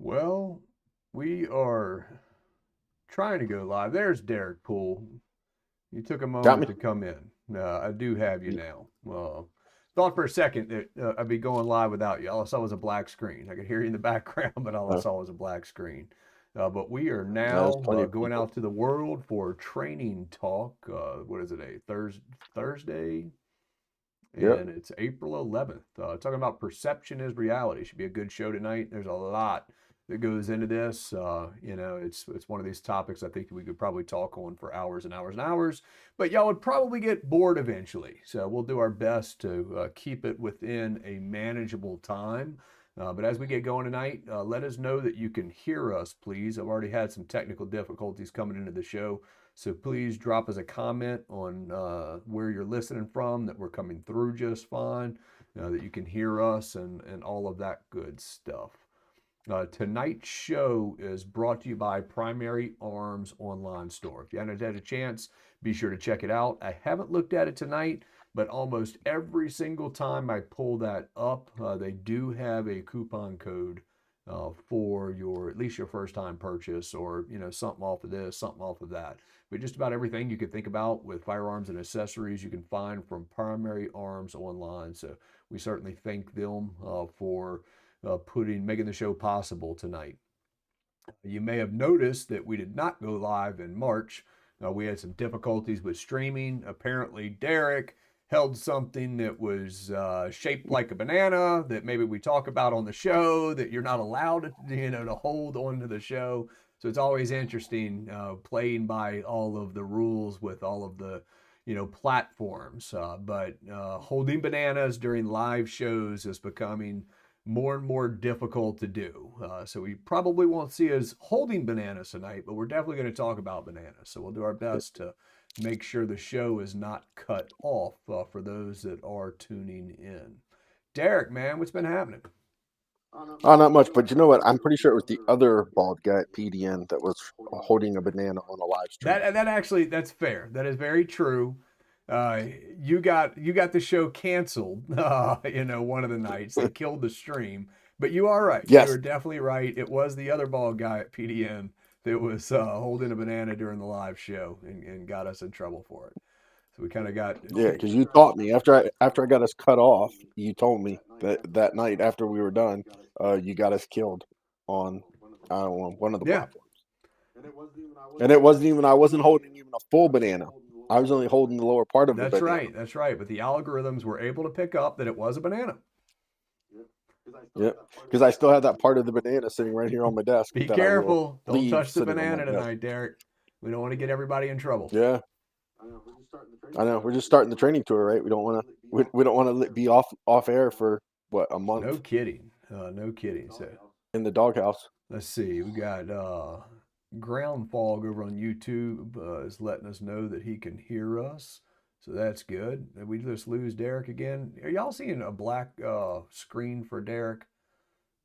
Well, we are trying to go live. There's Derek Poole. You took a Got moment me? to come in. I do have you Y- now. Thought for a second that I'd be going live without you. All I saw was a black screen. I could hear you in the background, but all I Uh, saw was a black screen. But we are there's now plenty of going people. out to the world for training talk. What is it, Thursday? Yep. And it's April 11th. Talking about perception is reality. Should be a good show tonight. There's a lot that goes into this. It's one of these topics I think we could probably talk on for hours and hours and hours, but y'all would probably get bored eventually. So we'll do our best to keep it within a manageable time. But as we get going tonight, let us know that you can hear us, please. I've already had some technical difficulties coming into the show. So please drop us a comment on where you're listening from, that we're coming through just fine, that you can hear us and all of that good stuff. Tonight's show is brought to you by Primary Arms Online Store. If you haven't had a chance, be sure to check it out. I haven't looked at it tonight, but almost every single time I pull that up, they do have a coupon code for your at least your first time purchase, or something off of this, something off of that. But just about everything you could think about with firearms and accessories you can find from Primary Arms Online. So we certainly thank them for making the show possible tonight. You may have noticed that we did not go live in March. We had some difficulties with streaming. Apparently, Derek held something that was shaped like a banana that maybe we talk about on the show that you're not allowed to hold onto the show. So it's always interesting playing by all of the rules with all of the platforms. But holding bananas during live shows is becoming more and more difficult to do. So we probably won't see us holding bananas tonight, but we're definitely going to talk about bananas. So we'll do our best to make sure the show is not cut off for those that are tuning in. Derek, man, what's been happening? Oh, not much, but you know what? I'm pretty sure it was the other bald guy at PDN that was holding a banana on a live stream. That actually that's fair. That is very true. Uh, you got the show canceled. One of the nights they killed the stream. But you are right. You are Yes. definitely right. It was the other bald guy at PDN that was holding a banana during the live show and got us in trouble for it. So we kind of got Yeah, because you taught me after I got us cut off. You told me that night after we were done, you got us killed on I don't know, one of the yeah. platforms. And it wasn't even I wasn't holding even a full banana. I was only holding the lower part of the That's banana. right. That's right. But the algorithms were able to pick up that it was a banana. Yeah, because I still have that part of the banana sitting right here on my desk Be that I will careful. Don't leave touch the sitting on my banana desk. tonight, Derek. We don't want to get everybody in trouble. Yeah, I know. We're just starting the training tour, right? We don't want to be off air for what, a No month kidding. No kidding. So in the doghouse. let's see. We got Ground Fog over on YouTube is letting us know that he can hear us. So that's good. Did we just lose Derek again? Are y'all seeing a black screen for Derek?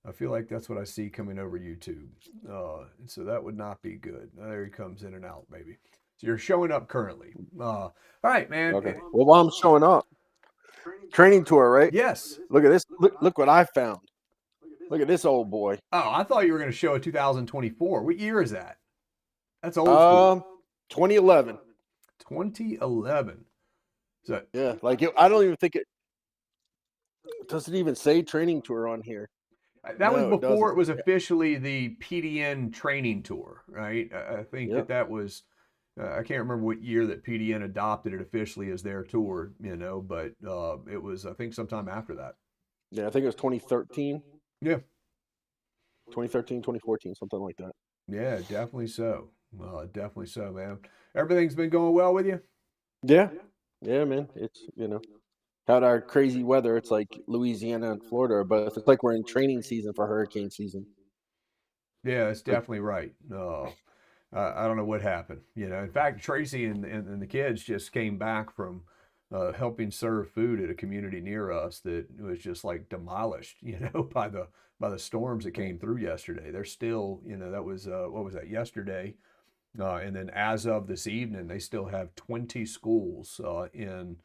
I feel like that's what I see coming over YouTube. So that would not be good. There he comes in and out, maybe. So you're showing up currently. All right, man. Okay. Well, while I'm showing up, training tour, right? Yes. Look at this. Look what I found. Look at this old boy. Oh, I thought you were going to show a 2024. What year is that? That's old school. Um, 2011. 2011. So Yeah, like I don't even think it doesn't even say training tour on here. that was No, it before doesn't. it was officially the PDN training tour, right? I think Yep. that was, I can't remember what year that PDN adopted it officially as their tour, but it was, I think, sometime after that. Yeah, I think it was 2013, Yeah. 2013, 2014, something like that. Yeah, definitely so. Definitely so, man. Everything's been going well with you? Yeah. Yeah, man. It's, had our crazy weather. It's like Louisiana and Florida are both. It's like we're in training season for hurricane season. Yeah, that's Like, definitely right. I don't know what happened. In fact, Tracy and the kids just came back from helping serve food at a community near us that was just like demolished, by the storms that came through yesterday. They're still, that was what was that, yesterday, and then as of this evening, they still have 20 schools in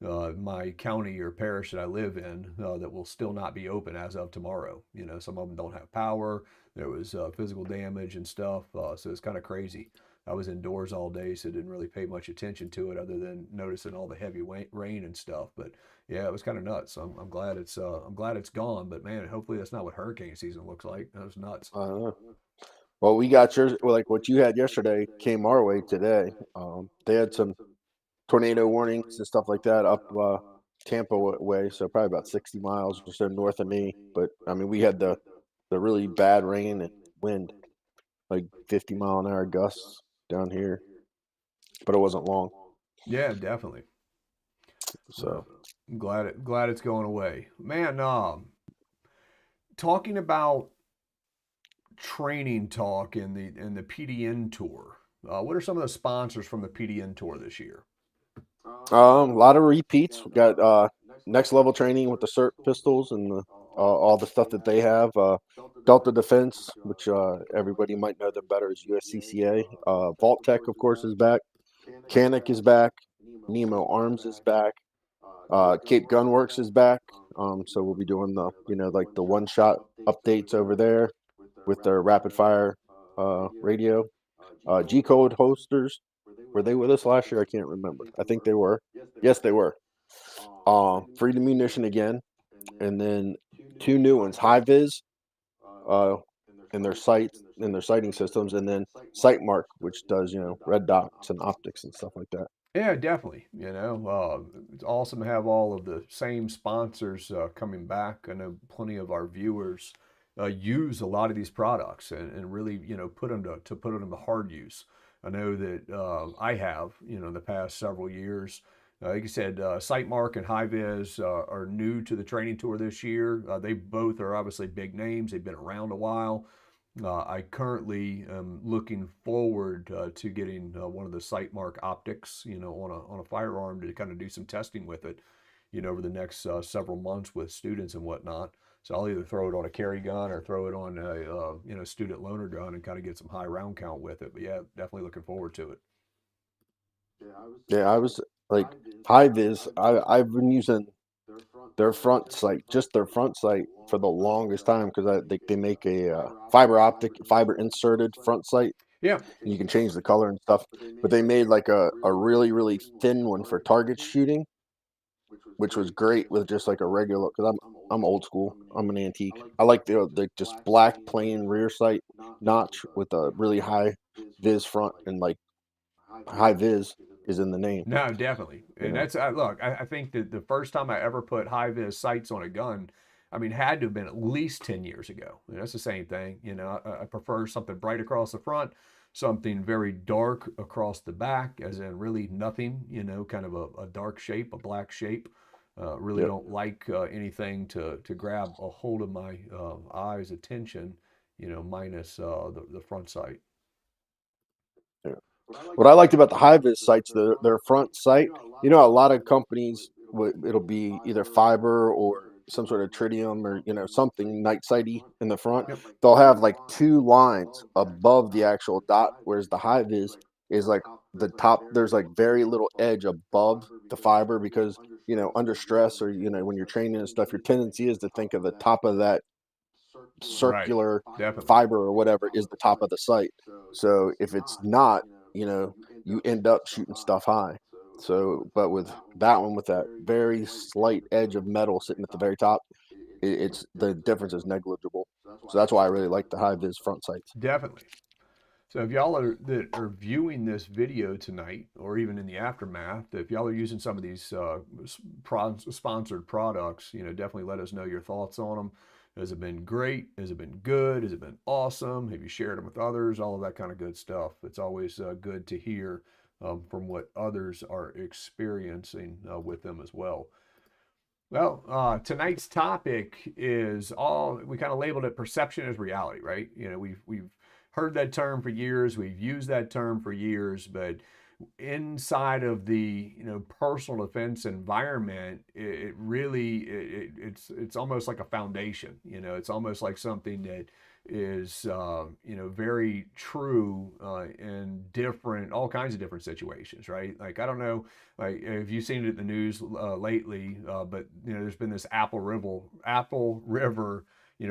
my county or parish that I live in that will still not be open as of tomorrow. You know, some of them don't have power. There was physical damage and stuff, so it's kind of crazy. I was indoors all day, so didn't really pay much attention to it other than noticing all the heavy rain and stuff. But yeah, it was kind of nuts. I'm glad I'm glad it's gone. But man, hopefully that's not what hurricane season looks like. That was nuts. I don't know. Well, we got yours. Well, like what you had yesterday came our way today. They had some tornado warnings and stuff like that up Tampa way, so probably about 60 miles or so north of me. But I mean, we had the really bad rain and wind, like 50-mile-an-hour gusts down here, but it wasn't long. Yeah, definitely. So, Well, I'm glad it's going away, man. Talking about training talk in the PDN tour. What are some of the sponsors from the PDN tour this year? a lot of repeats. We got next level training with the CERT pistols and all the stuff that they have. Delta Defense, which everybody might know them better as USCCA. Vault Tech, of course, is back. Canic is back. Nemo Arms is back. Cape Gunworks is back. So we'll be doing the like the one shot updates over there with their rapid fire radio. G Code Hosters, were they with us last year? I can't remember. I think they were. Yes, they were. Freedom Munition again, and then two new ones: High Vis, uh, in their sights, in their sighting systems, and then Sightmark, which does red dots and optics and stuff like that. Yeah, definitely. You know, it's awesome to have all of the same sponsors coming back. I know plenty of our viewers use a lot of these products and really, put them to put them to hard use. I know that I have, in the past several years. Like you said, Sightmark and High-Vis are new to the training tour this year. They both are obviously big names. They've been around a while. I currently am looking forward to getting one of the Sightmark optics, on a firearm to kind of do some testing with it, over the next several months with students and whatnot. So I'll either throw it on a carry gun or throw it on a student loaner gun and kind of get some high round count with it. But yeah, definitely looking forward to it. Yeah, I was like High Vis. I've been using their front sight, just their front sight, for the longest time because I think they make a fiber inserted front sight. Yeah, And you can change the color and stuff, but they made like a really really thin one for target shooting, which was great with just like a regular. Because I'm old school. I'm an antique. I like the just black plain rear sight notch with a really high vis front, and like high vis is in the name. no, definitely. You And know. that's look. I think that the first time I ever put high vis sights on a gun, I mean, had to have been at least 10 years ago. And that's the same thing. I prefer something bright across the front, something very dark across the back, as in really nothing. Kind of a dark shape, a black shape. Really Yep. don't like anything to grab a hold of my eyes' attention. Minus the front sight. Yeah. What I liked about the high-vis sights, their front sight, a lot of companies, it'll be either fiber or some sort of tritium or something night sighty in the front. Yep. They'll have like two lines above the actual dot, whereas the high-vis is like the top. There's like very little edge above the fiber because under stress or when you're training and stuff, your tendency is to think of the top of that Right. circular Definitely. fiber or whatever is the top of the sight. So if it's not, you end up shooting stuff high. So, but with that one, with that very slight edge of metal sitting at the very top, it's the difference is negligible. So that's why I really like the high vis front sights. Definitely. So if y'all are that are viewing this video tonight, or even in the aftermath, if y'all are using some of these sponsored products, definitely let us know your thoughts on them. Has it been great? Has it been good? Has it been awesome? Have you shared them with others? All of that kind of good stuff. It's always good to hear from what others are experiencing with them as well. Well, tonight's topic is we kind of labeled it perception is reality, right? We've heard that term for years, we've used that term for years, but inside of the personal defense environment, it really it's almost like a foundation. It's almost like something that is very true in different, all kinds of different situations, right? Like I don't know, like if you've seen it in the news lately, but there's been this Apple River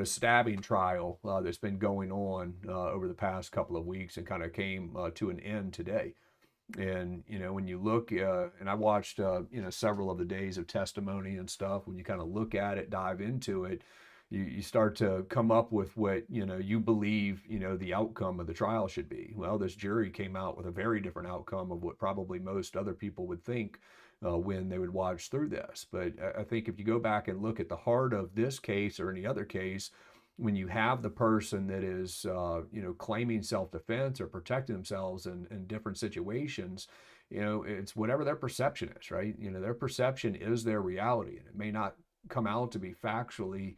stabbing trial that's been going on over the past couple of weeks and kind of came to an end today. And when you look, and I watched several of the days of testimony and stuff. When you kind of look at it, dive into it, you start to come up with what you believe the outcome of the trial should be. Well, this jury came out with a very different outcome of what probably most other people would think when they would watch through this. But I think if you go back and look at the heart of this case or any other case, when you have the person that is claiming self-defense or protecting themselves in different situations, it's whatever their perception is, right? Their perception is their reality, and it may not come out to be factually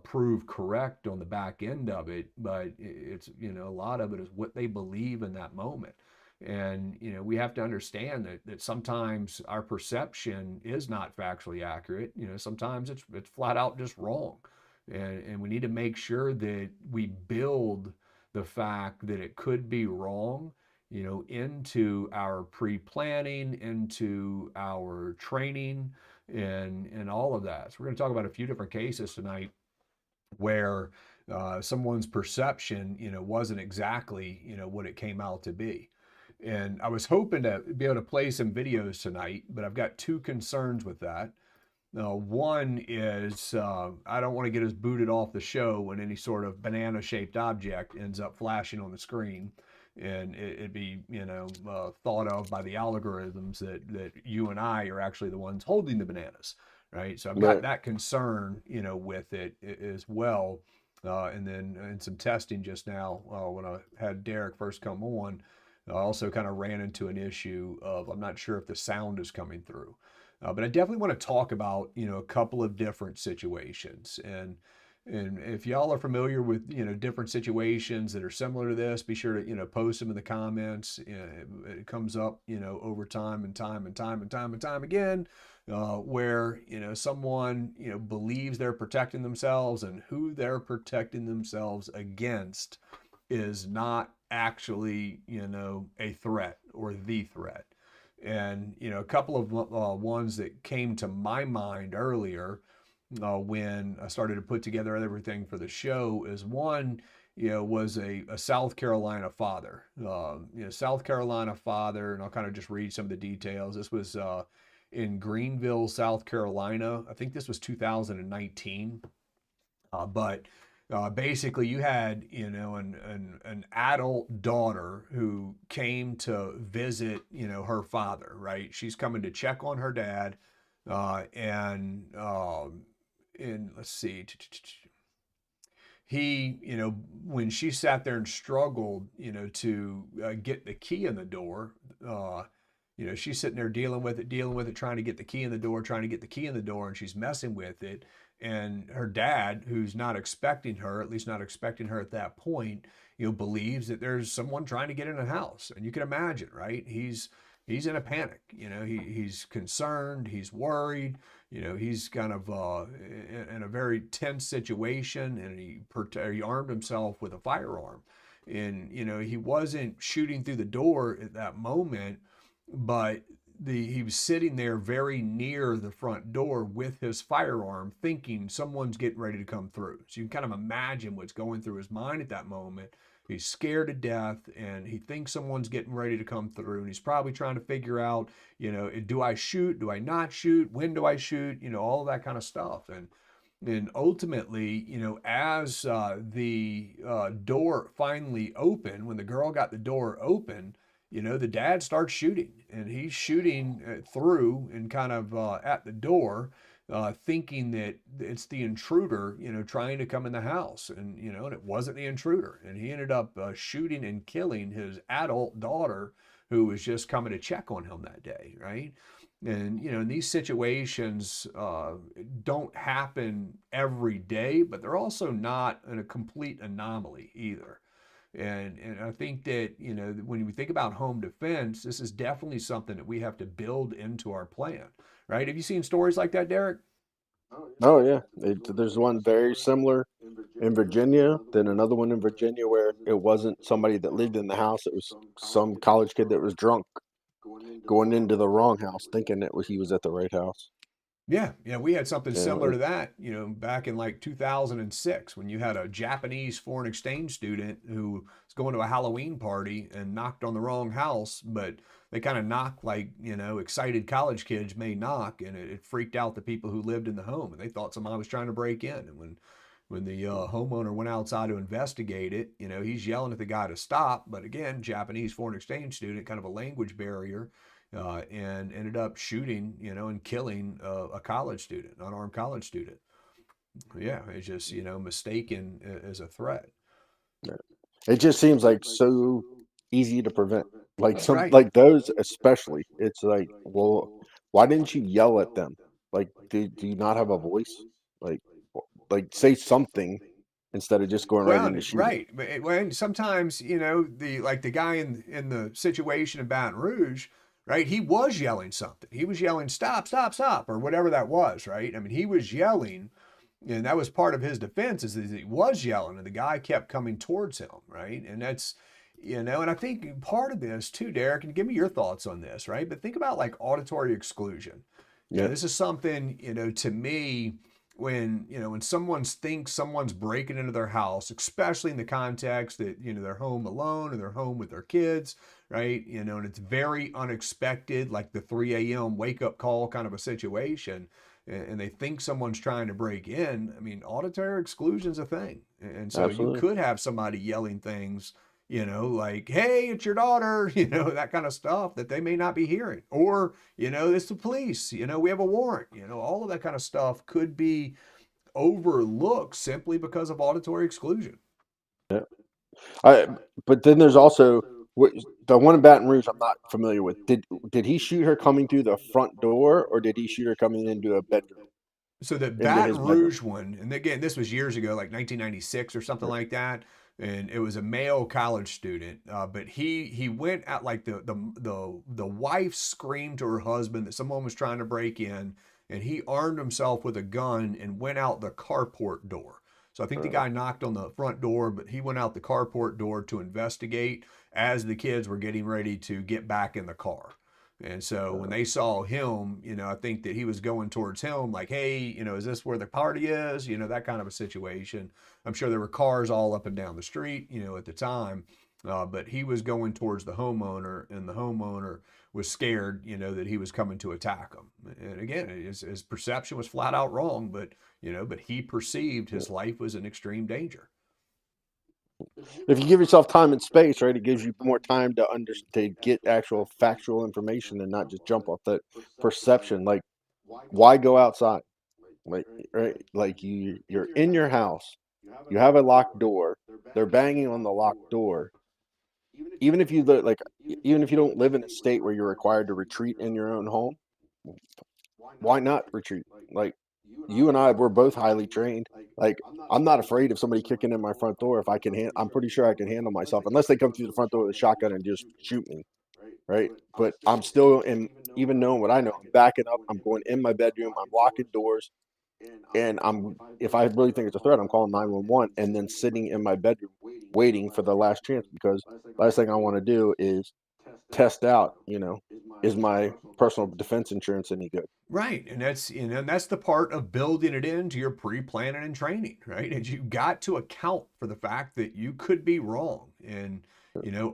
prove correct on the back end of it, but it's a lot of it is what they believe in that moment. And we have to understand that sometimes our perception is not factually accurate. Sometimes it's flat out just wrong. And we need to make sure that we build the fact that it could be wrong, into our pre-planning, into our training, and all of that. So we're going to talk about a few different cases tonight where someone's perception, wasn't exactly, what it came out to be. And I was hoping to be able to play some videos tonight, but I've got two concerns with that. One is I don't want to get us booted off the show when any sort of banana-shaped object ends up flashing on the screen, and it'd be thought of by the algorithms that you and I are actually the ones holding the bananas, right? So I've got Right. that concern, with it as well. And then in some testing just now, when I had Deryck first come on, I also kind of ran into an issue of I'm not sure if the sound is coming through. But I definitely want to talk about, a couple of different situations. And if y'all are familiar with, different situations that are similar to this, be sure to, post them in the comments. It comes up, over time and time and time and time and time again, where, someone, believes they're protecting themselves, and who they're protecting themselves against is not actually, a threat or the threat. And a couple of ones that came to my mind earlier when I started to put together everything for the show is one, was a South Carolina father. South Carolina father, and I'll kind of just read some of the details. This was in Greenville, South Carolina. I think this was 2019. But basically, you had an adult daughter who came to visit her father. Right, she's coming to check on her dad, and let's see. He, when she sat there and struggled, to get the key in the door, she's sitting there dealing with it, trying to get the key in the door, trying to get the key in the door, and she's messing with it. And her dad, who's not expecting her, at least not expecting her at that point, believes that there's someone trying to get in the house. And you can imagine, right? He's in a panic. He's concerned. He's worried. He's kind of in a very tense situation, and he armed himself with a firearm. And he wasn't shooting through the door at that moment, but he was sitting there very near the front door with his firearm, thinking someone's getting ready to come through. So you can kind of imagine what's going through his mind at that moment. He's scared to death, and he thinks someone's getting ready to come through, and he's probably trying to figure out, do I shoot? Do I not shoot? When do I shoot? All of that kind of stuff. And ultimately, as the door finally opened, when the girl got the door open, the dad starts shooting, and he's shooting through and kind of at the door, thinking that it's the intruder, trying to come in the house. And it wasn't the intruder. And he ended up shooting and killing his adult daughter, who was just coming to check on him that day, right? And these situations don't happen every day, but they're also not a complete anomaly either. And I think that when we think about home defense, this is definitely something that we have to build into our plan, right? Have you seen stories like that, Deryck? Oh yeah, there's one very similar in Virginia, then another one in Virginia where it wasn't somebody that lived in the house. It was some college kid that was drunk going into the wrong house, thinking that he was at the right house. Yeah, we had something You know, similar to that, back in like 2006 when you had a Japanese foreign exchange student who was going to a Halloween party and knocked on the wrong house, but they kind of knocked like, excited college kids may knock, and it freaked out the people who lived in the home, and they thought somebody was trying to break in. And when the homeowner went outside to investigate it, he's yelling at the guy to stop, but again, Japanese foreign exchange student, kind of a language barrier, and ended up shooting, and killing a college student, unarmed college student. Yeah, it's just, mistaken as a threat. it just seems like so easy to prevent. Like some Right. like those especially. It's like, well, why didn't you yell at them? Like, do you not have a voice? Like, say something instead of just going right Well, into shooting. right. But when sometimes, the guy in the situation in Baton Rouge, right? He was yelling something. He was yelling, "Stop, stop, stop," or whatever that was, right? I mean, he was yelling, and that was part of his defense is that he was yelling, and the guy kept coming towards him, right? And that's, and I think part of this too, Derek, and give me your thoughts on this, right? But think about like auditory exclusion. Yeah. This is something, to me, when someone thinks someone's breaking into their house, especially in the context that, they're home alone or they're home with their kids, right? And it's very unexpected, like the 3 a.m. wake up call kind of a situation, and they think someone's trying to break in. I mean, auditory exclusion's a thing. And so you Absolutely. could have somebody yelling things, like, "Hey, it's your daughter," that kind of stuff that they may not be hearing. Or, it's the police, we have a warrant, all of that kind of stuff could be overlooked simply because of auditory exclusion. Yeah. I but then there's also what the one in Baton Rouge I'm not familiar with. Did he shoot her coming through the front door or did he shoot her coming into a bedroom? So the Into Baton his bedroom? Rouge one, and again, this was years ago, like 1996 or something Yeah. like that, and it was a male college student. But he went out like the wife screamed to her husband that someone was trying to break in, and he armed himself with a gun and went out the carport door. So I think the Uh, guy knocked on the front door, but he went out the carport door to investigate as the kids were getting ready to get back in the car. And so when uh, they saw him, I think that he was going towards him like, "Hey, is this where the party is?" That kind of a situation. I'm sure there were cars all up and down the street, at the time. But he was going towards the homeowner, and the homeowner was scared, that he was coming to attack him. And again, his perception was flat out wrong, but he perceived yeah. his life was in extreme danger. If you give yourself time and space, right, it gives you more time to get actual factual information and not just jump off that perception. Like, why go outside? Like, right, like you're in your house, you have a locked door, they're banging on the locked door. Even if you even if you don't live in a state where you're required to retreat in your own home, why not retreat? Like, you and I, we're both highly trained. Like, I'm not afraid of somebody kicking in my front door if I can I'm pretty sure I can handle myself unless they come through the front door with a shotgun and just shoot me, right? But I'm still in, even knowing what I know, I'm backing up, I'm going in my bedroom, I'm locking doors, and I'm if I really think it's a threat, I'm calling 911 and then sitting in my bedroom waiting for the last chance because last thing I want to do is test out, is my personal defense insurance any good? Right. And that's the part of building it into your pre-planning and training, right? And you got to account for the fact that you could be wrong. And,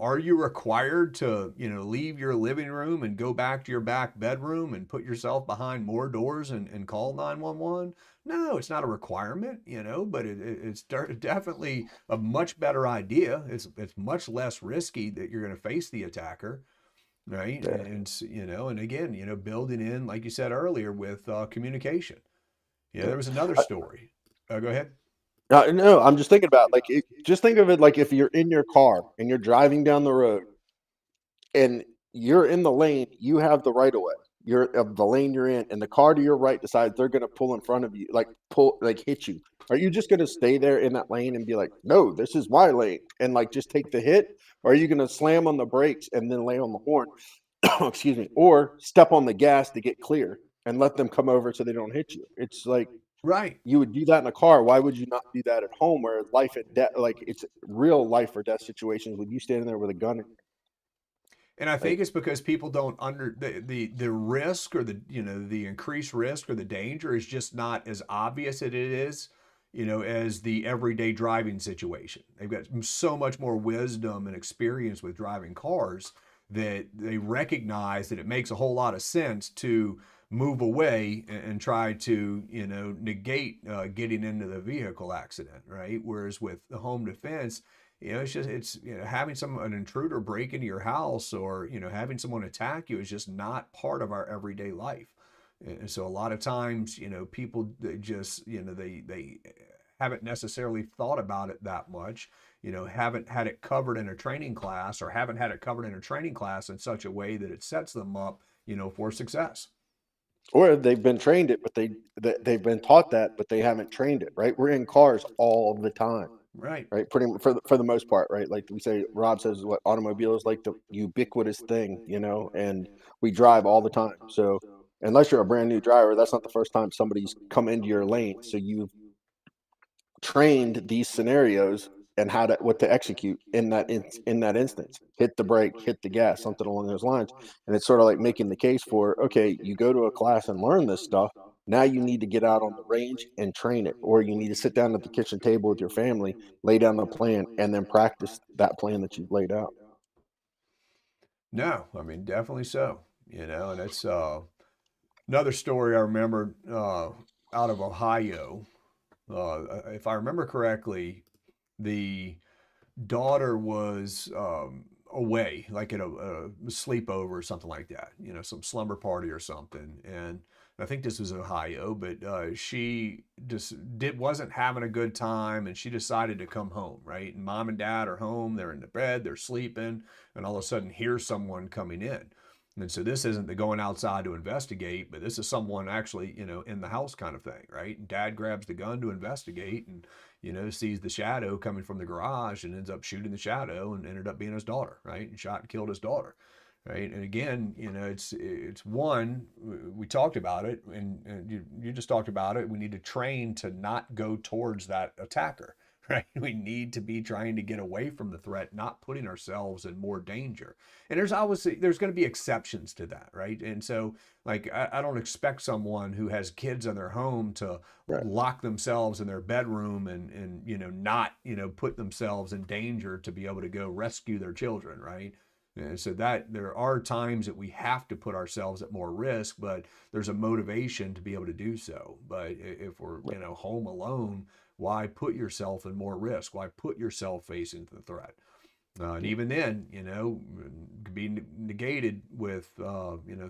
are you required to, leave your living room and go back to your back bedroom and put yourself behind more doors and call 911? No, it's not a requirement, but it's definitely a much better idea. It's much less risky that you're going to face the attacker, right? Yeah. And again, building in, like you said earlier, with communication. Yeah. There was another I, story. Go ahead. no, I'm just thinking about just think of it like if you're in your car and you're driving down the road and you're in the lane, you have the right of way. You're of the lane you're in, and the car to your right decides they're going to pull in front of you, like hit you. Are you just going to stay there in that lane and be like, no, this is my lane, and like just take the hit? Or are you going to slam on the brakes and then lay on the horn? Excuse me, or step on the gas to get clear and let them come over so they don't hit you? It's like Right. You would do that in a car. Why would you not do that at home where life and death, like it's real life or death situations with you standing there with a gun? And I Like, think it's because people don't under the risk, or the the increased risk or the danger is just not as obvious as it is, as the everyday driving situation. They've got so much more wisdom and experience with driving cars that they recognize that it makes a whole lot of sense to move away and try to negate getting into the vehicle accident, right? Whereas with the home defense, it's having an intruder break into your house, or having someone attack you is just not part of our everyday life. And so a lot of times, people, they just they haven't necessarily thought about it that much, haven't had it covered in a training class, or haven't had it covered in a training class in such a way that it sets them up, for success. or they've been trained it, but they've been taught that, but they haven't trained it. Right? We're in cars all the time. Right. Right? For the most part, right? Like we say, Rob says, what automobile is like the ubiquitous thing, and we drive all the time. So unless you're a brand new driver, that's not the first time somebody's come into your lane. So you've trained these scenarios and how to what to execute in that instance. Hit the brake, hit the gas, something along those lines. And it's sort of like making the case for, okay, you go to a class and learn this stuff. Now you need to get out on the range and train it, or you need to sit down at the kitchen table with your family, lay down the plan, and then practice that plan that you've laid out. No, I mean, definitely so. And it's another story I remember out of Ohio. If I remember correctly, the daughter was away, like at a sleepover or something like that, some slumber party or something. And I think this was Ohio, but she just wasn't having a good time, and she decided to come home, right? And mom and dad are home, they're in the bed, they're sleeping, and all of a sudden here's someone coming in. And so this isn't the going outside to investigate, but this is someone actually, in the house kind of thing, right? And dad grabs the gun to investigate, and sees the shadow coming from the garage, and ends up shooting the shadow, and ended up being his daughter, right? And shot and killed his daughter, right? And again, it's one, we talked about it, and you just talked about it. We need to train to not go towards that attacker, right? We need to be trying to get away from the threat, not putting ourselves in more danger. And there's going to be exceptions to that, right? And so, like, I don't expect someone who has kids in their home to Right. lock themselves in their bedroom and not put themselves in danger to be able to go rescue their children, right? And so that there are times that we have to put ourselves at more risk, but there's a motivation to be able to do so. But if we're home alone, why put yourself in more risk? Why put yourself facing the threat? And even then, could be negated with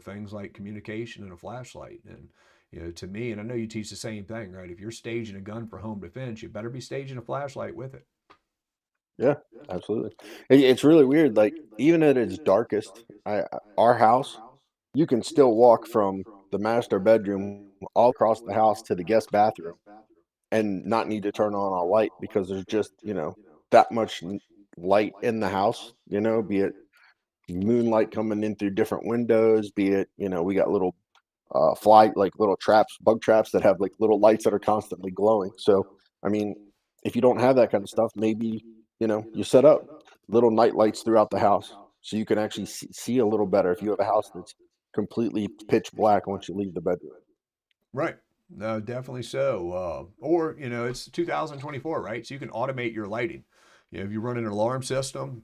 things like communication and a flashlight. And to me, and I know you teach the same thing, right? If you're staging a gun for home defense, you better be staging a flashlight with it. Yeah, absolutely. It's really weird. Like even at its darkest, our house, you can still walk from the master bedroom all across the house to the guest bathroom and not need to turn on a light because there's just that much light in the house. Be it moonlight coming in through different windows, be it we got little fly like little traps, bug traps that have like little lights that are constantly glowing. So, I mean, if you don't have that kind of stuff, maybe you set up little night lights throughout the house so you can actually see a little better if you have a house that's completely pitch black once you leave the bedroom. Right. No, definitely so. Or, it's 2024, right? So you can automate your lighting. If you run an alarm system,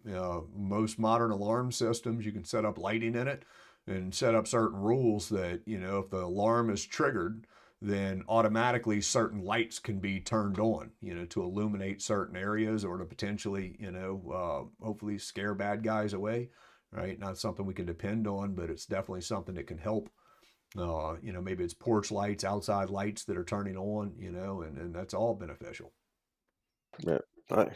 most modern alarm systems, you can set up lighting in it and set up certain rules that, if the alarm is triggered, then automatically certain lights can be turned on, to illuminate certain areas, or to potentially, hopefully scare bad guys away, right? Not something we can depend on, but it's definitely something that can help. Maybe it's porch lights, outside lights that are turning on, and that's all beneficial. Yeah. I,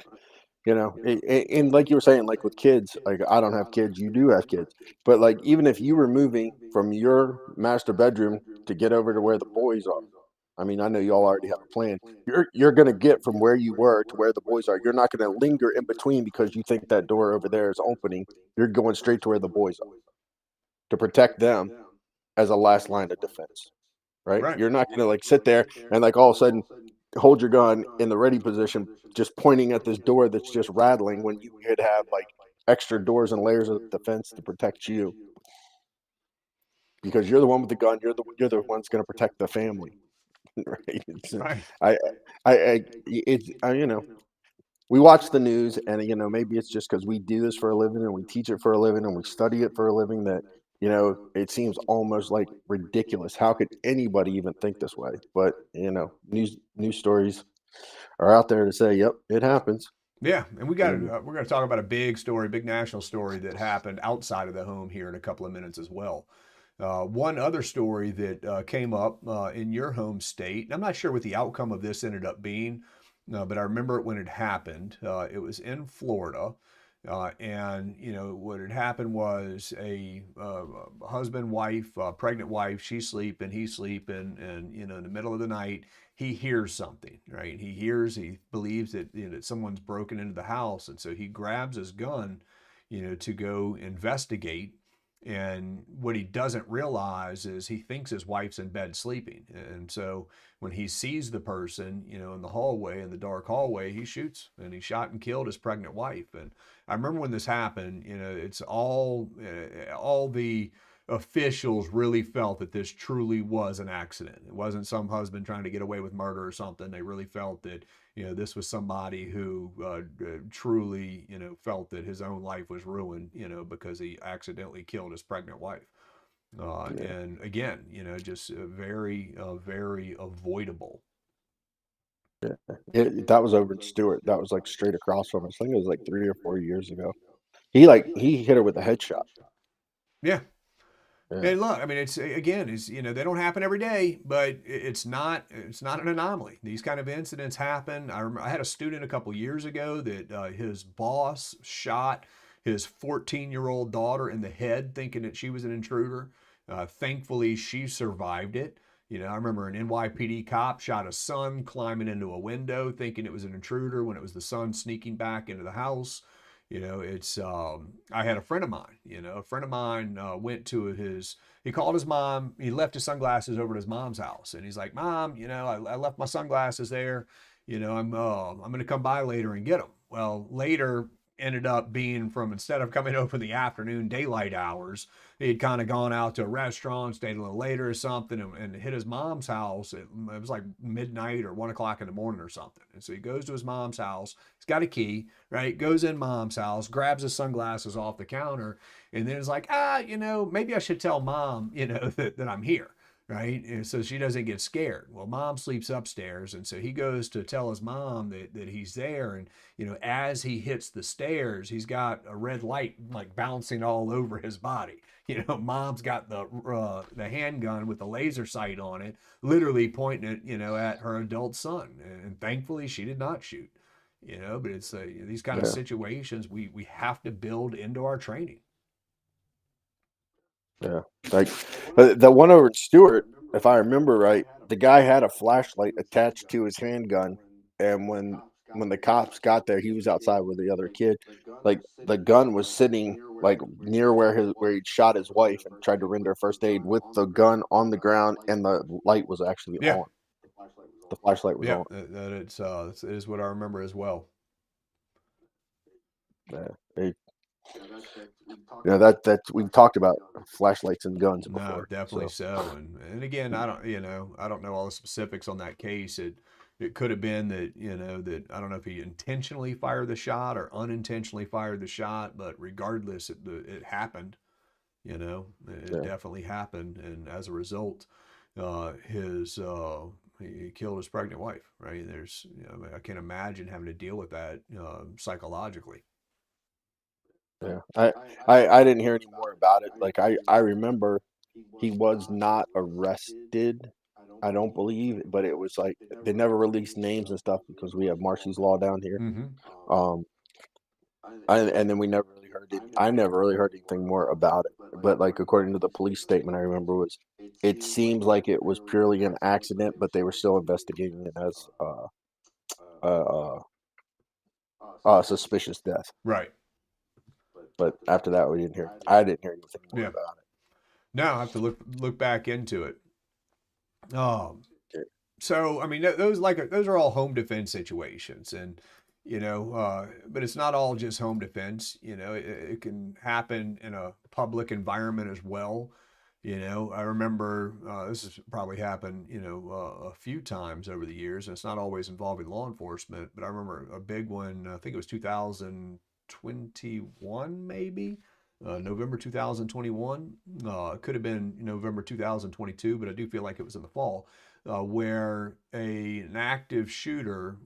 and like you were saying, like with kids, like I don't have kids, you do have kids, but like even if you were moving from your master bedroom to get over to where the boys are, I mean, I know you all already have a plan. You're gonna get from where you were to where the boys are. You're not gonna linger in between because you think that door over there is opening. You're going straight to where the boys are to protect them as a last line of defense. right? Right. You're not going to like sit there and like all of a sudden hold your gun in the ready position, just pointing at this door that's just rattling when you could have like extra doors and layers of defense to protect you, because you're the one with the gun. You're the one's going to protect the family, right? Right. I, you know, we watch the news, and maybe it's just because we do this for a living and we teach it for a living and we study it for a living that it seems almost like ridiculous. How could anybody even think this way? But news stories are out there to say, yep, it happens. Yeah, and And we're going to talk about a big story, big national story that happened outside of the home here in a couple of minutes as well. One other story that came up in your home state, and I'm not sure what the outcome of this ended up being, but I remember it when it happened. It was in Florida, and what had happened was a husband, wife, pregnant wife. She's sleeping, he's sleeping, and in the middle of the night, he hears something. Right? He believes that that someone's broken into the house, and so he grabs his gun, to go investigate. And what he doesn't realize is he thinks his wife's in bed sleeping. And so when he sees the person, in the hallway, in the dark hallway, he shoots, and he shot and killed his pregnant wife. And I remember when this happened, it's all the officials really felt that this truly was an accident. It wasn't some husband trying to get away with murder or something. They really felt that this was somebody who truly felt that his own life was ruined, because he accidentally killed his pregnant wife. yeah, And again, just very avoidable. yeah. That was over in Stewart. That was like straight across from us. I think it was like 3 or 4 years ago. He hit her with a headshot. Yeah. Yeah. And look, I mean, it's again, they don't happen every day, but it's not an anomaly. These kind of incidents happen. I remember I had a student a couple years ago that his boss shot his 14-year-old daughter in the head, thinking that she was an intruder. Thankfully, she survived it. I remember an NYPD cop shot a son climbing into a window, thinking it was an intruder when it was the son sneaking back into the house. It's I had a friend of mine. A friend of mine went to his. He called his mom. He left his sunglasses over at his mom's house, and he's like, "Mom, I left my sunglasses there. I'm going to come by later and get them." Well, later ended up being from, instead of coming over in the afternoon daylight hours, he had kind of gone out to a restaurant, stayed a little later or something, and hit his mom's house. It was like midnight or 1 o'clock in the morning or something. And so he goes to his mom's house. He's got a key, right? Goes in mom's house, grabs his sunglasses off the counter, and then is like, maybe I should tell mom, that I'm here. Right. And so she doesn't get scared. Well, mom sleeps upstairs. And so he goes to tell his mom that he's there. And, as he hits the stairs, he's got a red light like bouncing all over his body. Mom's got the handgun with the laser sight on it, literally pointing it, at her adult son. And thankfully, she did not shoot. But it's these kind of Yeah. situations we have to build into our training. Yeah. Like the one over in Stewart, if I remember right, the guy had a flashlight attached to his handgun, and when the cops got there, he was outside with the other kid. Like the gun was sitting like near where he'd shot his wife and tried to render first aid with the gun on the ground, and the light was actually Yeah, on. The flashlight was yeah, on. it is what I remember as well. Yeah. That we've talked about flashlights and guns No, before. definitely So so. And again, I don't know all the specifics on that case. It could have been that, that I don't know if he intentionally fired the shot or unintentionally fired the shot, but regardless, it happened. It yeah, definitely happened, and as a result, his he killed his pregnant wife. Right? I mean, I can't imagine having to deal with that psychologically. yeah. I didn't hear any more about it. Like I remember he was not arrested, I don't believe, but it was like they never released names and stuff because we have Marcy's Law down here. Mm-hmm. Um, and then we never really heard it. I never really heard anything more about it. But like according to the police statement, I remember was it seems like it was purely an accident, but they were still investigating it as uh, uh, suspicious death. Right. But after that, I didn't hear anything more Yeah. about it. Now I have to look back into it. Um, Okay. so I mean, those are all home defense situations, and but it's not all just home defense. It can happen in a public environment as well. I remember this has probably happened, a few times over the years, and it's not always involving law enforcement, but I remember a big one. I think it was 2021, maybe. November 2021. It could have been November 2022, but I do feel like it was in the fall, where an active shooter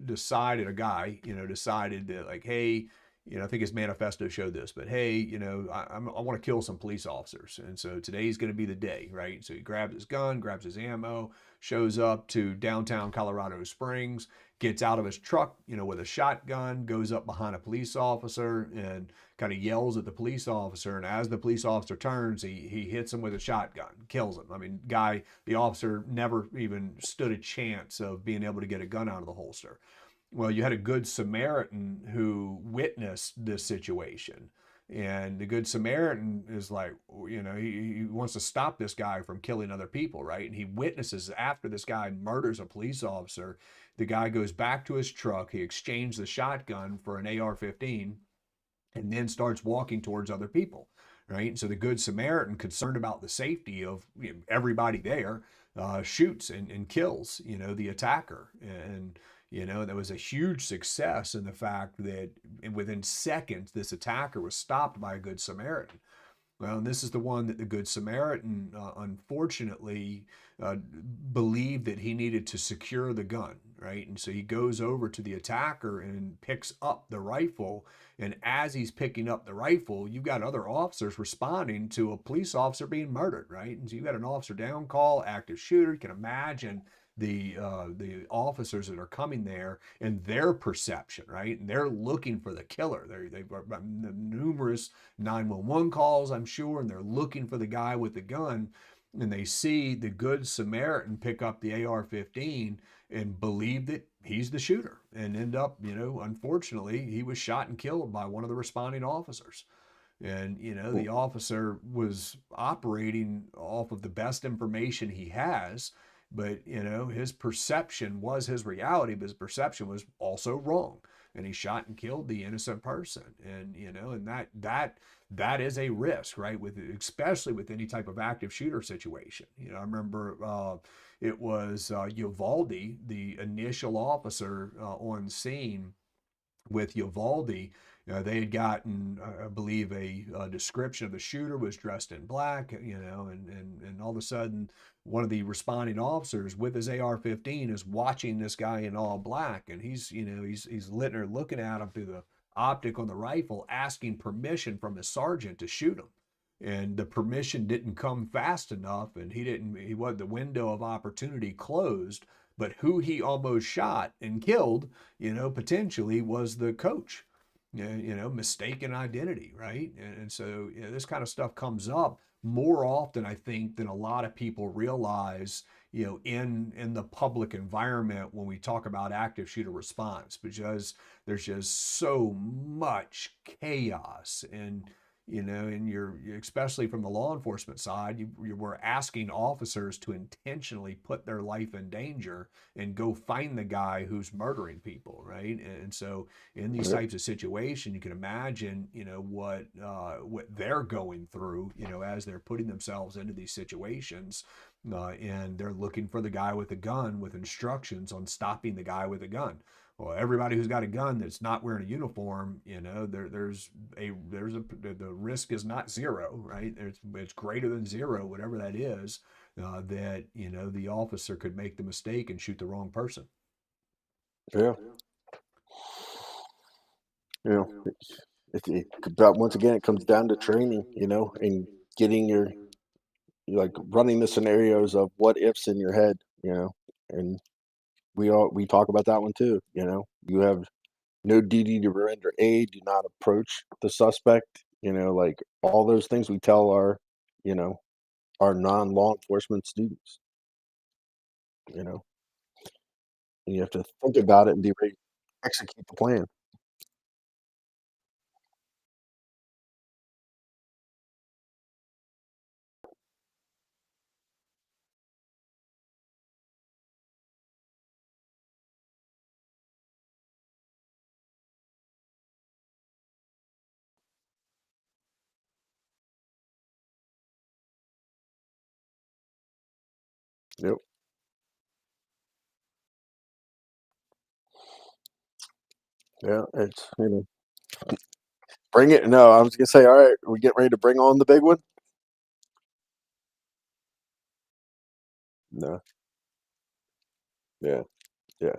decided, a guy, decided that, like, hey, I think his manifesto showed this, but hey, I want to kill some police officers. And so today's going to be the day, right? So he grabs his gun, grabs his ammo, shows up to downtown Colorado Springs, gets out of his truck, with a shotgun, goes up behind a police officer and kind of yells at the police officer. And as the police officer turns, he hits him with a shotgun, kills him. I mean, the officer never even stood a chance of being able to get a gun out of the holster. Well, you had a good Samaritan who witnessed this situation. And the good Samaritan is like, he wants to stop this guy from killing other people, right? And he witnesses after this guy murders a police officer. The guy goes back to his truck. He exchanged the shotgun for an AR-15 and then starts walking towards other people, right? So the good Samaritan, concerned about the safety of everybody there, shoots and kills, the attacker. And there was a huge success in the fact that within seconds, this attacker was stopped by a good Samaritan. Well, and this is the one that the Good Samaritan, unfortunately, believed that he needed to secure the gun, right? And so he goes over to the attacker and picks up the rifle. And as he's picking up the rifle, you've got other officers responding to a police officer being murdered, right? And so you've got an officer down call, active shooter. You can imagine the officers that are coming there and their perception, right? And they're looking for the killer. They've got numerous 911 calls, I'm sure, and they're looking for the guy with the gun. And they see the good Samaritan pick up the AR-15 and believe that he's the shooter, and end up, unfortunately, he was shot and killed by one of the responding officers. And, the officer was operating off of the best information he has, but, his perception was his reality, but his perception was also wrong. And he shot and killed the innocent person. And, and that is a risk, right? Especially with any type of active shooter situation. I remember it was Uvalde, the initial officer on scene with Uvalde. They had gotten, I believe, a description of the shooter was dressed in black, and all of a sudden, one of the responding officers with his AR-15 is watching this guy in all black, and he's looking at him through the optic on the rifle, asking permission from his sergeant to shoot him. And the permission didn't come fast enough, and he was the window of opportunity closed. But who he almost shot and killed, potentially was the coach. Mistaken identity, right? And so this kind of stuff comes up more often, I think, than a lot of people realize, in the public environment when we talk about active shooter response, because there's just so much chaos. And you're, especially from the law enforcement side, you were asking officers to intentionally put their life in danger and go find the guy who's murdering people, right? And so in these types of situations, you can imagine, what they're going through, as they're putting themselves into these situations, and they're looking for the guy with the gun with instructions on stopping the guy with the gun. Well, everybody who's got a gun that's not wearing a uniform, the risk is not zero, right? It's greater than zero, whatever that is, that the officer could make the mistake and shoot the wrong person. Yeah. You know, but once again, it comes down to training, and getting like running the scenarios of what ifs in your head, and we talk about that one too. You have no duty to render aid, do not approach the suspect, like all those things we tell you know, our non-law enforcement students, you know, and you have to think about it and be ready to execute the plan. Yep. Yeah. It's bring it. No, I was gonna say, all right, we get ready to bring on the big one. No. Yeah. Yeah.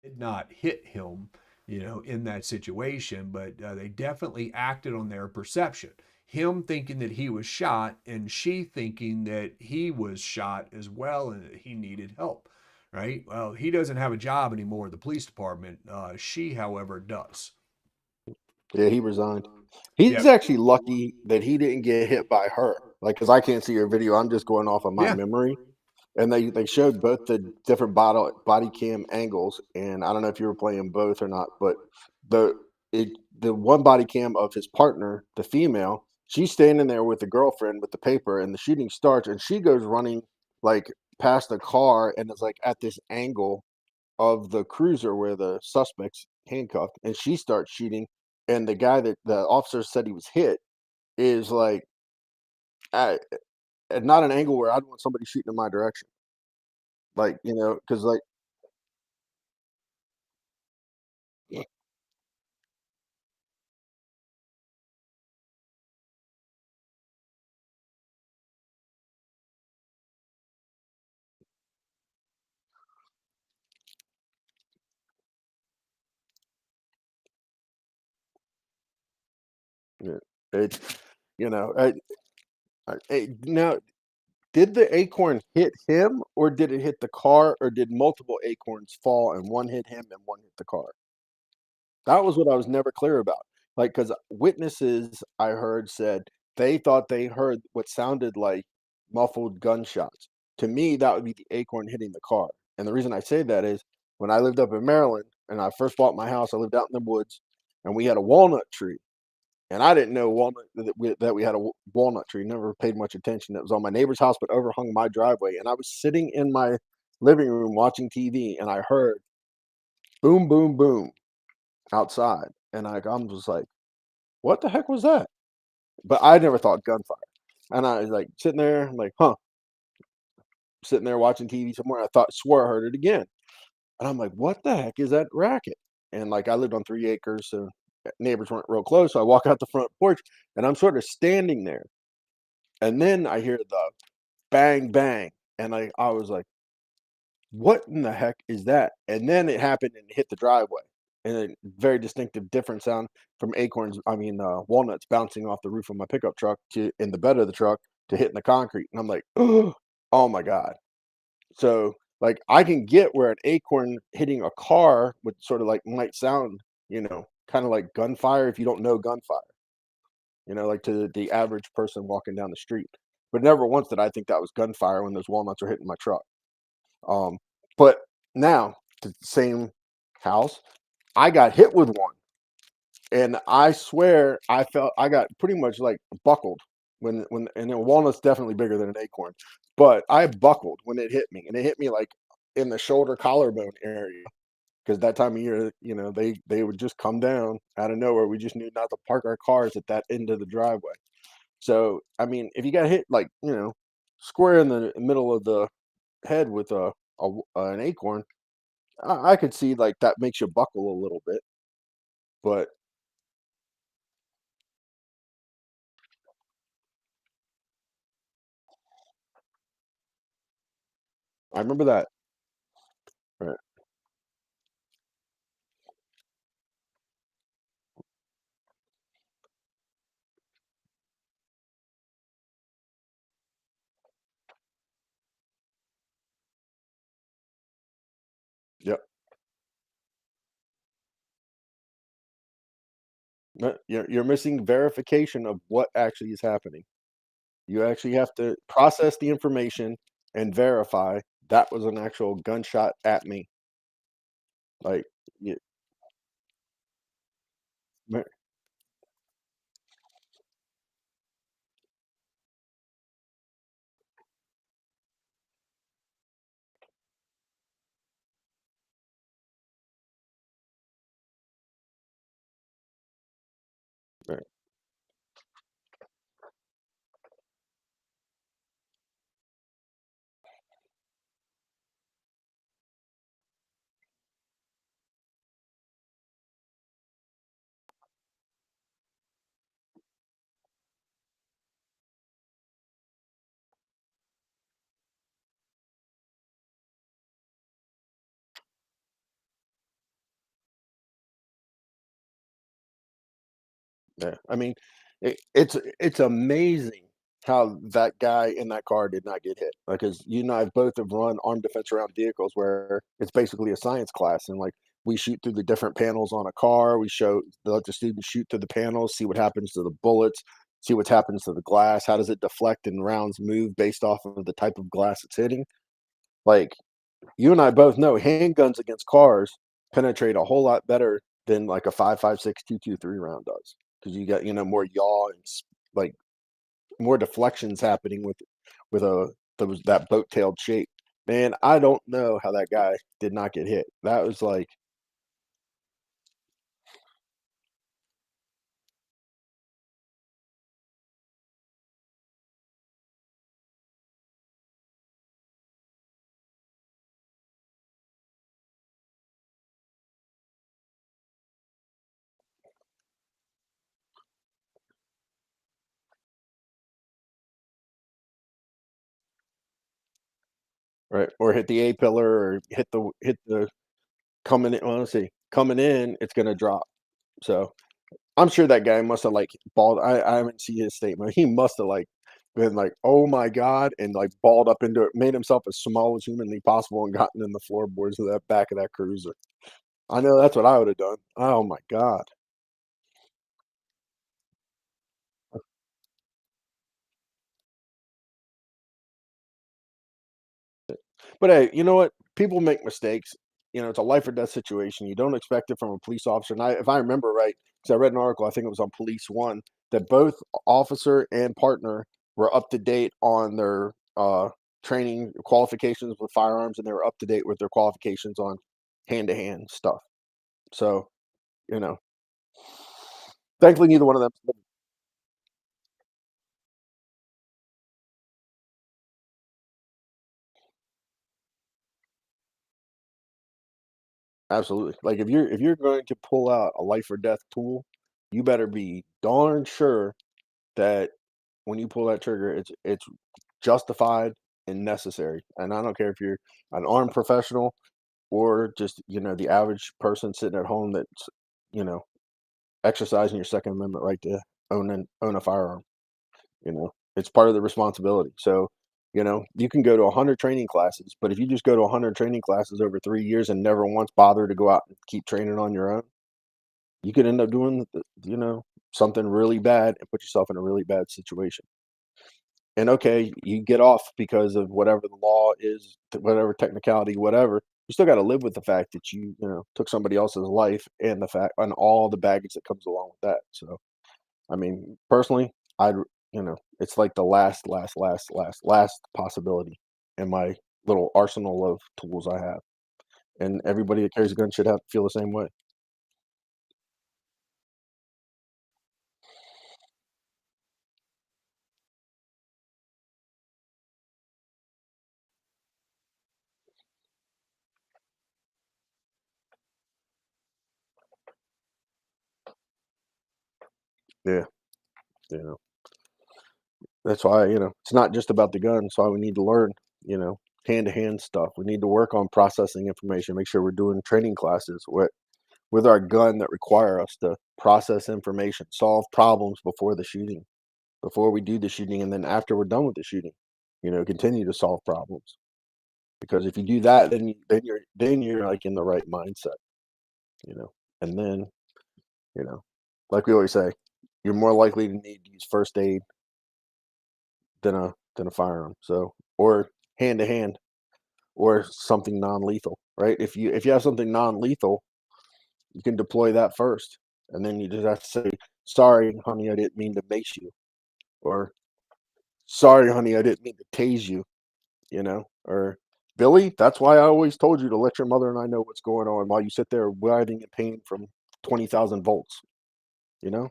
Did not hit him, in that situation, but they definitely acted on their perception. Him thinking that he was shot, and she thinking that he was shot as well and that he needed help, right? Well, he doesn't have a job anymore at the police department. She, however, does. Yeah, he resigned. He's Yep. actually lucky that he didn't get hit by her. Like, because I can't see your video, I'm just going off of my Yeah. memory. And they showed both the different body cam angles, and I don't know if you were playing both or not, but the it the one body cam of his partner, the female, she's standing there with the girlfriend with the paper, and the shooting starts, and she goes running like past the car, and is like at this angle of the cruiser where the suspect's handcuffed, and she starts shooting, and the guy that the officer said he was hit is like at not an angle where I'd want somebody shooting in my direction. Like, because like yeah, it's now, did the acorn hit him, or did it hit the car, or did multiple acorns fall and one hit him and one hit the car? That was what I was never clear about. Like, because witnesses I heard said they thought they heard what sounded like muffled gunshots. To me, that would be the acorn hitting the car. And the reason I say that is when I lived up in Maryland and I first bought my house, I lived out in the woods, and we had a walnut tree. And I didn't know that we had a walnut tree. Never paid much attention. It was on my neighbor's house, but overhung my driveway. And I was sitting in my living room watching TV, and I heard boom, boom, boom outside, and I'm just like, "What the heck was that?" But I never thought gunfire, and I was like sitting there, I'm like, "Huh." Sitting there watching TV somewhere, I swore I heard it again, and I'm like, "What the heck is that racket?" And like I lived on 3 acres, so neighbors weren't real close. So I walk out the front porch, and I'm sort of standing there, and then I hear the bang bang, and I was like, "What in the heck is that?" And then it happened and hit the driveway, and a very distinctive different sound from walnuts bouncing off the roof of my pickup truck to in the bed of the truck to hitting the concrete, and I'm like, "Oh my god." So, like, I can get where an acorn hitting a car would sort of, like, might sound, kinda like gunfire if you don't know gunfire, like to the average person walking down the street. But never once did I think that was gunfire when those walnuts were hitting my truck. Um, but now, the same house, I got hit with one, and I swear I got pretty much like buckled and a walnut's definitely bigger than an acorn, but I buckled when it hit me, and it hit me like in the shoulder collarbone area because that time of year, they would just come down out of nowhere. We just knew not to park our cars at that end of the driveway. So I mean, if you got hit like square in the middle of the head with an acorn, I could see like that makes you buckle a little bit. But I remember that. Right. Yep. No, you're missing verification of what actually is happening. You actually have to process the information and verify that was an actual gunshot at me. Like, you, yeah, I mean, it's amazing how that guy in that car did not get hit. Because you and I both have run armed defense around vehicles where it's basically a science class, and like we shoot through the different panels on a car. We let the students shoot through the panels, see what happens to the bullets, see what happens to the glass. How does it deflect and rounds move based off of the type of glass it's hitting? Like you and I both know handguns against cars penetrate a whole lot better than like a 5.56 223 round does because you got more yaw and like more deflections happening with that boat tailed shape. Man, I don't know how that guy did not get hit. That was like right or hit the A pillar or hit the coming in. Well, let's see, coming in, it's gonna drop. So I'm sure that guy must have, like, balled I haven't seen his statement. He must have, like, been like, "Oh my god," and, like, balled up into it, made himself as small as humanly possible and gotten in the floorboards of that back of that cruiser. I know that's what I would've done. Oh my god. But hey, you know what? People make mistakes. It's a life or death situation. You don't expect it from a police officer. And if I remember right, because I read an article, I think it was on Police One, that both officer and partner were up to date on their training qualifications with firearms, and they were up to date with their qualifications on hand to hand stuff. So, you know, thankfully, neither one of them. Absolutely. Like if you're going to pull out a life or death tool, you better be darn sure that when you pull that trigger, it's justified and necessary. And I don't care if you're an armed professional or just the average person sitting at home that's you know exercising your Second Amendment right to own a firearm. It's part of the responsibility. So you can go to 100 training classes, but if you just go to 100 training classes over 3 years and never once bother to go out and keep training on your own, you could end up doing something really bad and put yourself in a really bad situation. And okay, you get off because of whatever the law is, whatever technicality, whatever. You still got to live with the fact that you took somebody else's life and the fact and all the baggage that comes along with that. So, I mean, personally, it's like the last possibility in my little arsenal of tools I have. And everybody that carries a gun should have feel the same way. Yeah, you know, that's why, it's not just about the gun. That's why we need to learn, hand-to-hand stuff. We need to work on processing information, make sure we're doing training classes with our gun that require us to process information, solve problems before the shooting, before we do the shooting, and then after we're done with the shooting, continue to solve problems. Because if you do that, then you're like in the right mindset, you know. And then, you know, like we always say, you're more likely to need to use first aid than a firearm. So, or hand to hand, or something non-lethal, right? If you have something non-lethal, you can deploy that first, and then you just have to say, "Sorry, honey, I didn't mean to mace you," or "Sorry, honey, I didn't mean to tase you," or "Billy, that's why I always told you to let your mother and I know what's going on while you sit there writhing in pain from 20,000 volts." You know,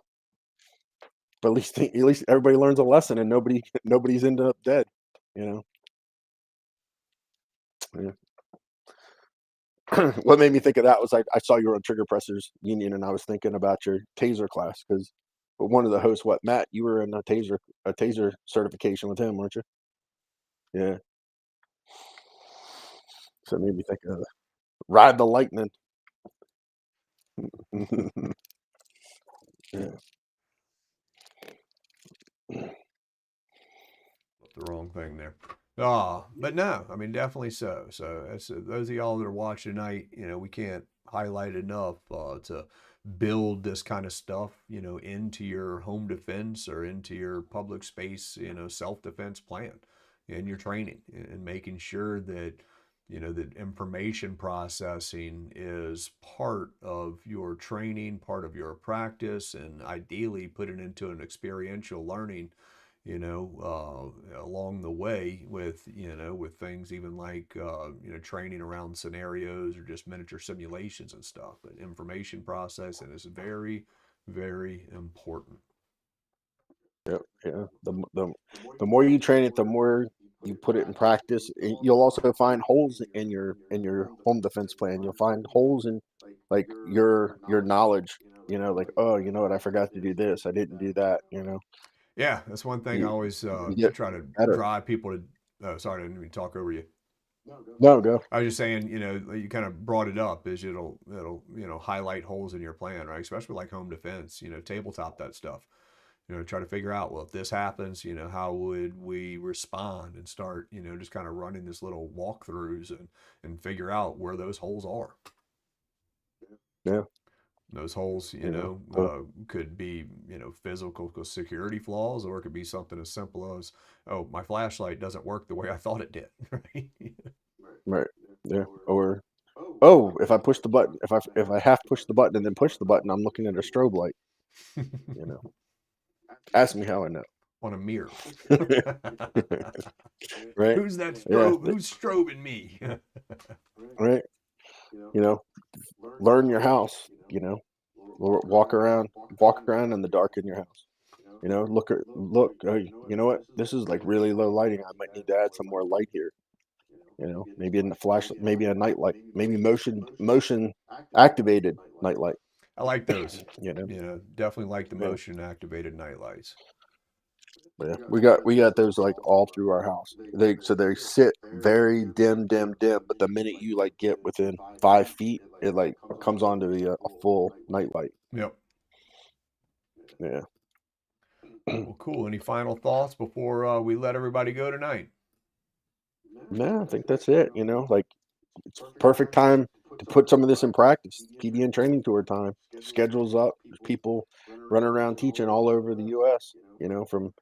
but at least everybody learns a lesson, and nobody's ended up dead. You know. Yeah. What made me think of that was I saw you were on Trigger Pressers Union, and I was thinking about your taser class because one of the hosts, Matt, you were in a taser certification with him, weren't you? Yeah. So it made me think of ride the lightning. Yeah. The wrong thing there. Ah, but no, I mean definitely so. So that's those of y'all that are watching tonight. We can't highlight enough to build this kind of stuff, into your home defense or into your public space, self defense plan in your training and making sure that that information processing is part of your training, part of your practice, and ideally put it into an experiential learning along the way with things even like training around scenarios or just miniature simulations and stuff. But information processing is very, very important. Yep, yeah. The more you train it, the more you put it in practice. You'll also find holes in your home defense plan. You'll find holes in like your knowledge. Like, oh, you know what? I forgot to do this. I didn't do that. Yeah, that's one thing I You always you get try to better. drive people to. Oh, sorry, I didn't even talk over you. No, go. I was just saying, you kind of brought it up, is it'll highlight holes in your plan, right? Especially like home defense, tabletop that stuff. Try to figure out, well, if this happens, how would we respond, and start, just kind of running this little walkthroughs and figure out where those holes are. Yeah, Those holes, So could be, physical security flaws, or it could be something as simple as, oh, my flashlight doesn't work the way I thought it did, right? right. Yeah. Or oh, if I push the button, if I half push the button and then push the button, I'm looking at a strobe light. You know. Ask me how I know. On a mirror. Right. Who's that Yeah. strobe? Who's strobing me? Right. You know. Learn your house. Walk around in the dark in your house. Look. You know what? This is like really low lighting. I might need to add some more light here. Maybe in the flash, maybe a night light, maybe motion activated night light. I like those. You know. Definitely like the Yeah. motion activated night lights. Yeah. We got those like all through our house. They sit very dim, dim, dim. But the minute you like get within 5 feet, it like comes on to be a full night light. Yep. Yeah. Well, cool. Any final thoughts before we let everybody go tonight? No, I think that's it. Like it's perfect time to put some of this in practice. PDN training tour time. Schedules up. There's people running around teaching all over the U.S. From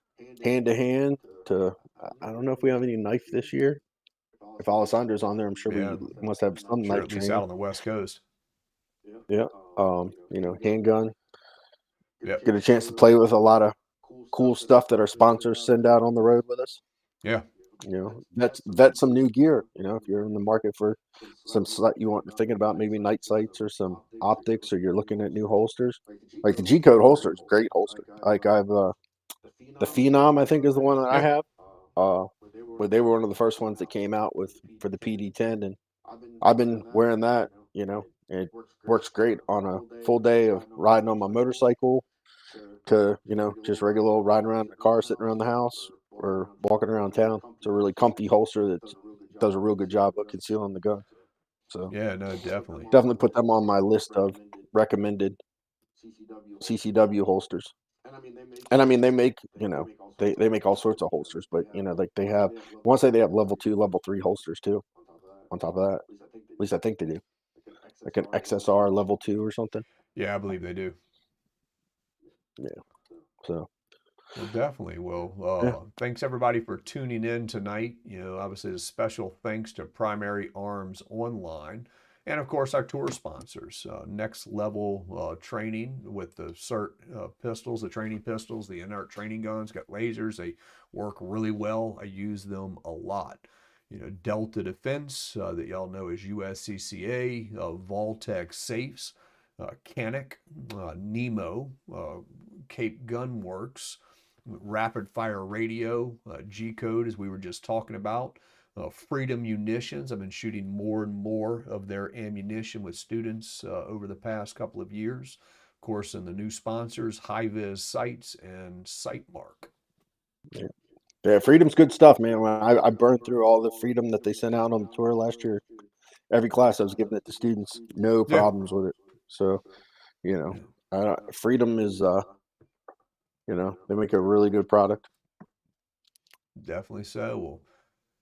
hand to hand to I don't know if we have any knife this year. If Alessandra's on there, I'm sure we Yeah, must have some sure. knife At least out training. on the West Coast. Yeah. Handgun. Yep. Get a chance to play with a lot of cool stuff that our sponsors send out on the road with us. Yeah. That's some new gear. If you're in the market for some you want thinking about maybe night sights or some optics, or you're looking at new holsters, like the G Code holster is a great holster. Like I've the Phenom, I think, is the one that I Yep. have. Where they were one of the first ones that came out with for the PD10, and I've been wearing that. It works great on a full day of riding on my motorcycle to, just regular old riding around in the car, sitting around the house, or walking around town. It's a really comfy holster that does a real good job of concealing the gun. So Yeah, no, definitely. definitely put them on my list of recommended CCW holsters. And I mean, they make, they make all sorts of holsters, but like they have, I want to say they have level 2, level 3 holsters too. On top of that, at least I think they do, like an XSR level 2 or something. Yeah, I believe they do. Yeah. So Well, definitely. Well, yeah, thanks everybody for tuning in tonight. Obviously, a special thanks to Primary Arms Online, and of course our tour sponsors. Next Level Training with the CERT pistols, the training pistols, the inert training guns. Got lasers. They work really well. I use them a lot. Delta Defense, that y'all know as USCCA, Voltec Safes, Canic, Nemo, Cape Gun Works, Rapid Fire Radio, G Code, as we were just talking about. Freedom Munitions. I've been shooting more and more of their ammunition with students over the past couple of years. Of course, and the new sponsors, High Vis Sights and Sightmark. yeah. Yeah, Freedom's good stuff, man. When I burned through all the Freedom that they sent out on the tour last year, every class I was giving it to students, no Yeah. problems with it. So, Yeah, Freedom is, they make a really good product. definitely so. Well,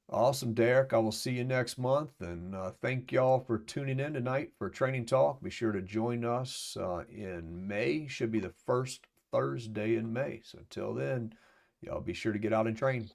awesome, Deryck. I will see you next month. And thank y'all for tuning in tonight for Training Talk. Be sure to join us in May. Should be the first Thursday in May. So until then, y'all be sure to get out and train.